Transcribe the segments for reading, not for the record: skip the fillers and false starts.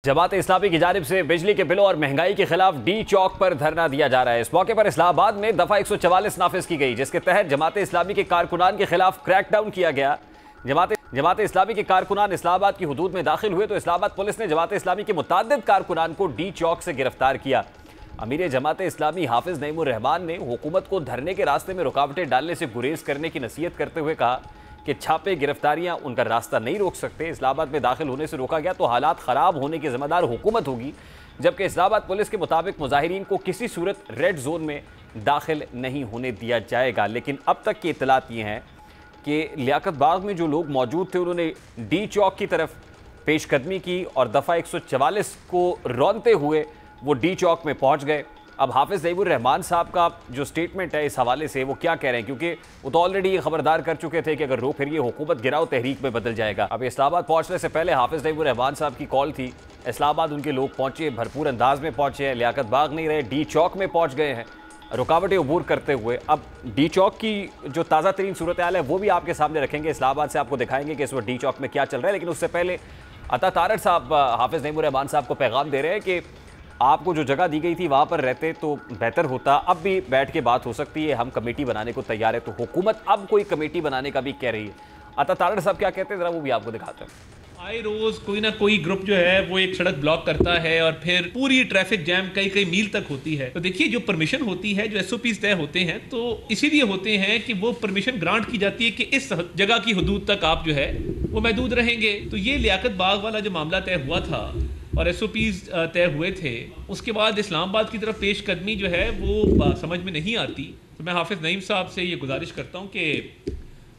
जमात इस्लामी की जानिब से बिजली के बिलों और महंगाई के खिलाफ डी चौक पर धरना दिया जा रहा है। इस मौके पर इस्लामाबाद में दफा 144 नाफिज की गई, जिसके तहत जमात इस्लामी के कारकुनान के खिलाफ क्रैकडाउन किया गया। जमात इस्लामी के कारकुनान इस्लामाबाद की हुदूद में दाखिल हुए तो इस्लामाबाद पुलिस ने जमात इस्लामी के मुतअद्दिद कारकुनान को डी चौक से गिरफ्तार किया। अमीर जमात इस्लामी हाफिज नईमुर रहमान ने हुकूमत को धरने के रास्ते में रुकावटें डालने से गुरेज करने की नसीहत करते हुए कहा कि छापे गिरफ्तारियां उनका रास्ता नहीं रोक सकते। इस्लामाबाद में दाखिल होने से रोका गया तो हालात ख़राब होने की जिम्मेदार हुकूमत होगी, जबकि इस्लामाबाद पुलिस के मुताबिक मुजाहिरीन को किसी सूरत रेड जोन में दाखिल नहीं होने दिया जाएगा। लेकिन अब तक की इतलात ये हैं कि लियाकत बाग में जो लोग मौजूद थे उन्होंने डी चौक की तरफ पेशकदमी की और दफ़ा 144 को रौनते हुए वो डी चौक में पहुँच गए। अब हाफिज नईमुर रहमान साहब का जो स्टेटमेंट है इस हवाले से वो क्या कह रहे हैं, क्योंकि वो तो ऑलरेडी ये खबरदार कर चुके थे कि अगर रो फिर ये हुकूमत गिराओ तहरीक में बदल जाएगा। अब इस्लामाबाद पहुंचने से पहले हाफिज नईमुर रहमान साहब की कॉल थी। इस्लामाबाद उनके लोग पहुंचे, भरपूर अंदाज में पहुंचे हैं, लियाकत बाग नहीं रहे, डी चौक में पहुंच गए हैं रुकावटें अबूर करते हुए। अब डी चौक की जो ताज़ा तरीन सूरत हाल है वो भी आपके सामने रखेंगे, इस्लामाबाद से आपको दिखाएंगे कि इस वक्त डी चौक में क्या चल रहा है। लेकिन उससे पहले अता तारड़ साहब हाफिज नईमुर रहमान साहब को पैगाम दे रहे हैं कि आपको जो जगह दी गई थी वहाँ पर रहते तो बेहतर होता, अब भी बैठ के बात हो सकती है, हम कमेटी बनाने को तैयार है। तो हुकूमत अब कोई कमेटी बनाने का भी कह रही है। अता तारड़ साहब क्या कहते हैं ज़रा वो भी आपको दिखाते हैं। आए रोज कोई ना कोई ग्रुप जो है वो एक सड़क ब्लॉक करता है और फिर पूरी ट्रैफिक जैम कई कई मील तक होती है। तो देखिए, जो परमिशन होती है, जो एसओपीज तय होते हैं, तो इसीलिए होते हैं कि वो परमिशन ग्रांट की जाती है कि इस जगह की हदूद तक आप जो है वो महदूद रहेंगे। तो ये लियाकत बाग वाला जो मामला तय हुआ था और एसओपीज तय हुए थे, उसके बाद इस्लामाबाद की तरफ पेशकदमी जो है वो समझ में नहीं आती। तो मैं हाफिज नईम साहब से ये गुजारिश करता हूँ कि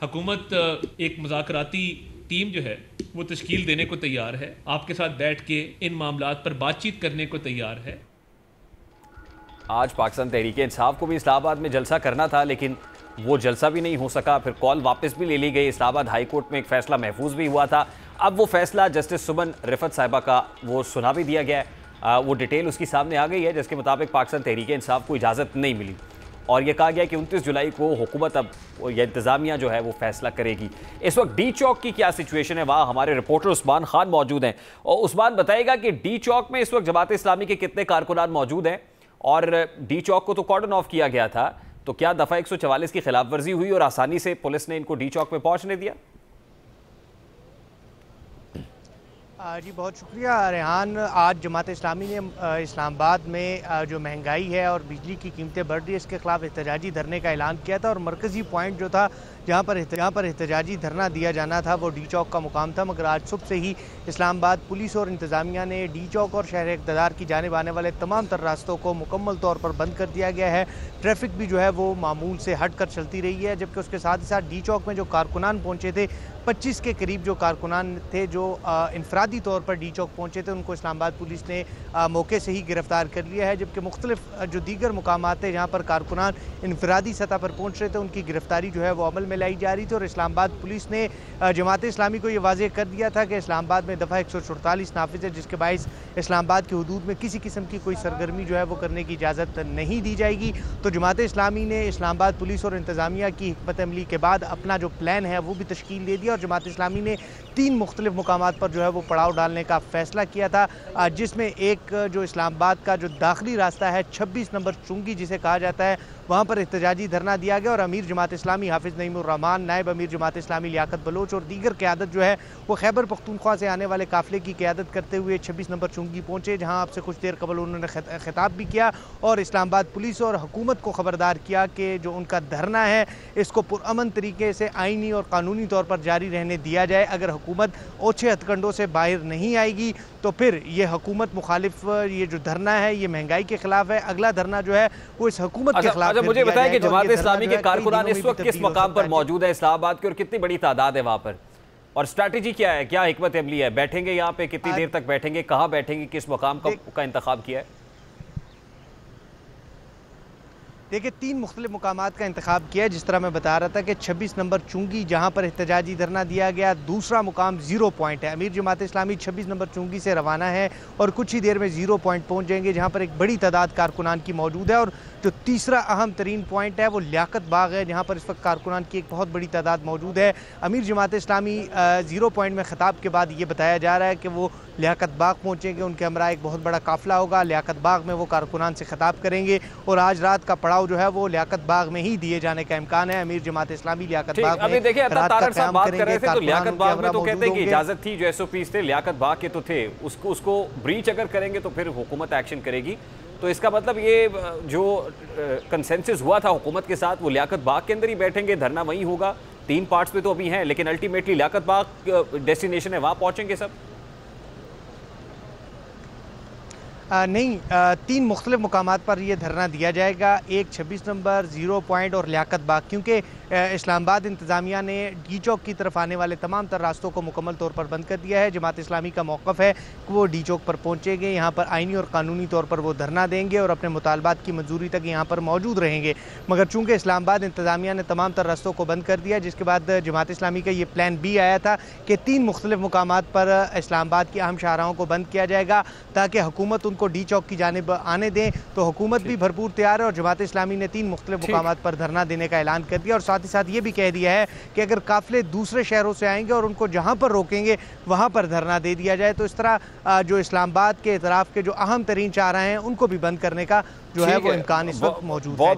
हुकूमत एक मुज़ाकराती टीम जो है वो तश्कील देने को तैयार है, आपके साथ बैठ के इन मामलात पर बातचीत करने को तैयार है। आज पाकिस्तान तहरीक इंसाफ को भी इस्लामाबाद में जलसा करना था, लेकिन वो जलसा भी नहीं हो सका। फिर कॉल वापस भी ले ली गई। इस्लामाबाद हाई कोर्ट में एक फ़ैसला महफूज भी हुआ था। अब वो फैसला जस्टिस सुमन रिफत साहिबा का वो सुना भी दिया गया है। वो डिटेल उसकी सामने आ गई है, जिसके मुताबिक पाकिस्तान तहरीक इंसाफ को इजाज़त नहीं मिली और ये कहा गया कि 29 जुलाई को हुकूमत अब या इंतज़ामिया जो है वो फैसला करेगी। इस वक्त डी चौक की क्या सिचुएशन है, वहाँ हमारे रिपोर्टर उस्मान खान मौजूद हैं और उस्मान बताएगा कि डी चौक में इस वक्त जमात इस्लामी के कितने कारकुनान मौजूद हैं और डी चौक को तो कॉर्डन ऑफ किया गया था, तो क्या दफ़ा 144 की खिलाफ वर्जी हुई और आसानी से पुलिस ने इनको डी चौक में पहुँचने दिया? जी बहुत शुक्रिया रेहान। आज जमात इस्लामी ने इस्लामाबाद में जो महंगाई है और बिजली की कीमतें बढ़ रही है इसके खिलाफ एहतजाजी धरने का ऐलान किया था और मरकज़ी पॉइंट जो था जहाँ पर एहतजाजी धरना दिया जाना था वो डी चौक का मुकाम था। मगर आज सुबह से ही इस्लामाबाद पुलिस और इंतज़ामिया ने डी चौक और शहर इक़्तिदार की जानिब आने वाले तमाम तर रास्तों को मुकम्मल तौर पर बंद कर दिया गया है। ट्रैफिक भी जो है वो मामूल से हट कर चलती रही है, जबकि उसके साथ ही साथ डी चौक में जो कारकुनान पहुँचे थे 25 के करीब जो कारकुनान थे जो इनफरादी तौर पर डी चौक पहुँचे थे, उनको इस्लामाबाद पुलिस ने मौके से ही गिरफ्तार कर लिया है। जबकि मुख्तलिफ जो दीगर मुकामात थे जहाँ पर कारकुनान इनफरादी सतह पर पहुँच रहे थे उनकी गिरफ्तारी जो है वो अमल में लाई जा रही थी। और इस्लामाबाद पुलिस ने जमात इस्लामी को ये वाज़ेह कर दिया था कि इस्लामाबाद में दफ़ा 144 नाफिज है, जिसके बाइस इस्लामाबाद की हदूद में किसी किस्म की कोई सरगर्मी जो है वो करने की इजाज़त नहीं दी जाएगी। तो जमात इस्लामी ने इस्लामाबाद पुलिस और इंतज़ामिया की हिकमत अमली के बाद अपना जो प्लान है वो भी तश्कील दे दिया और जमात इस्लामी ने 3 मुख्तलिफ मुकामात पर जो है वो पड़ाव डालने का फ़ैसला किया था, जिसमें एक जो इस्लामाबाद का जो दाखिली रास्ता है 26 नंबर चुंगी जिसे कहा जाता है, वहाँ पर एहतजाजी धरना दिया गया और अमीर जमात इस्लामी हाफिज नईमुर रहमान, नायब अमीर जमात इस्लामी लियाकत बलोच और दीगर क़यादत जो है वो खैबर पख्तूनख्वा से आने वाले काफ़िले की क़यादत करते हुए 26 नंबर चुंगी पहुँचे, जहाँ आपसे कुछ देर कबल उन्होंने खिताब भी किया और इस्लामाबाद पुलिस और हुकूमत को खबरदार किया कि जो उनका धरना है इसको पुरअमन तरीके से आइनी और कानूनी तौर पर जारी रहने दिया जाए। अगर हुकूमत ओछे हथकंडों से बाहर नहीं आएगी तो फिर ये हुकूमत मुखालिफ ये जो धरना है ये महंगाई के खिलाफ है, अगला धरना जो है वो इस हुकूमत के खिलाफ। मुझे बताएं कि जमात इस्लामी के कारकुनान इस वक्त किस मकाम पर मौजूद है इस्लामाबाद के और कितनी बड़ी तादाद है वहाँ पर, और स्ट्रैटेजी क्या है, क्या हिकमत अमली है, बैठेंगे यहाँ पे, कितनी देर तक बैठेंगे, कहाँ बैठेंगे, किस मकाम का इंतखाब किया है? देखिए 3 मुख्तलिफ मुकामात का इंतखाब किया है। जिस तरह मैं बता रहा था कि 26 नंबर चुंगी जहाँ पर एहतजाजी धरना दिया गया, दूसरा मुकाम 0 पॉइंट है। अमीर जमात इस्लामी 26 नंबर चुंगी से रवाना है और कुछ ही देर में 0 पॉइंट पहुँच जाएंगे जहाँ पर एक बड़ी तादाद कारकुनान की मौजूद है। और जो तीसरा अहम तरीन पॉइंट है वो लियाकत बाग है, जहाँ पर इस वक्त कारकुनान की एक बहुत बड़ी तादाद मौजूद है। अमीर जमात इस्लामी 0 पॉइंट में खिताब के बाद ये बताया जा रहा है कि वो लियाकत बाग पहुँचेंगे, उनके हमरा एक बहुत बड़ा काफिला होगा। लियाकत बाग में वो कारकुनान से खिताब करेंगे और आज रात का पड़ाव जो है वो लियाकत बाग में ही दिए जाने का इम्कान है। अमीर जमात इस्लामी लियाकत बाग में अभी देखिए रात का क़याम बात कर रहे करेंगे। थे तो लियाकत बाग में तो कहते हैं कि होंगे। इजाजत थी, जो एसओपीज थे लियाकत बाग के तो थे, उसको ब्रीच अगर करेंगे तो फिर हुकूमत एक्शन करेगी। तो इसका मतलब ये जो कंसेंसस हुआ था हुकूमत के साथ वो लियाकत बाग के अंदर ही बैठेंगे, धरना वहीं होगा। 3 पार्ट्स पे तो अभी हैं, लेकिन अल्टीमेटली लियाकत बाग डेस्टिनेशन है, वहां पहुंचेंगे सब। नहीं, 3 मुख्तलिफ मुकामात पर यह धरना दिया जाएगा। एक 26 नंबर, 0 पॉइंट और लियाकत बाग, क्योंकि इस्लामाबाद इंतज़ामिया ने डी चौक की तरफ आने वाले तमाम तर रास्तों को मुकम्मल तौर पर बंद कर दिया है। जमात इस्लामी का मौक़िफ़ है कि वो डी चौक पर पहुँचेंगे, यहाँ पर आइनी और कानूनी तौर पर वो धरना देंगे और अपने मुतालबात की मंजूरी तक यहाँ पर मौजूद रहेंगे। मगर चूँकि इस्लामाबाद इंतज़ामिया ने तमाम तर रास्तों को बंद कर दिया, जिसके बाद जमात इस्लामी का ये प्लान बी आया था कि 3 मुख्तलिफ मुकामात पर इस्लामाबाद की अहम शाहराहों को बंद किया जाएगा ताकि हुकूमत उनको डी चौक की जानिब आने दें। तो हुकूमत भी भरपूर तैयार है और जमात इस्लामी ने 3 मुख्तलिफ मुकामात पर धरना देने का ऐलान कर दिया और साथ ही साथ ये भी कह दिया है कि अगर काफिले दूसरे शहरों से आएंगे और उनको जहां पर रोकेंगे वहां पर धरना दे दिया जाए। तो इस तरह जो इस्लामाबाद के इतराफ के जो अहम तरीन चाह रहे हैं उनको भी बंद करने का जो है वो इम्कान इस वक्त मौजूद है।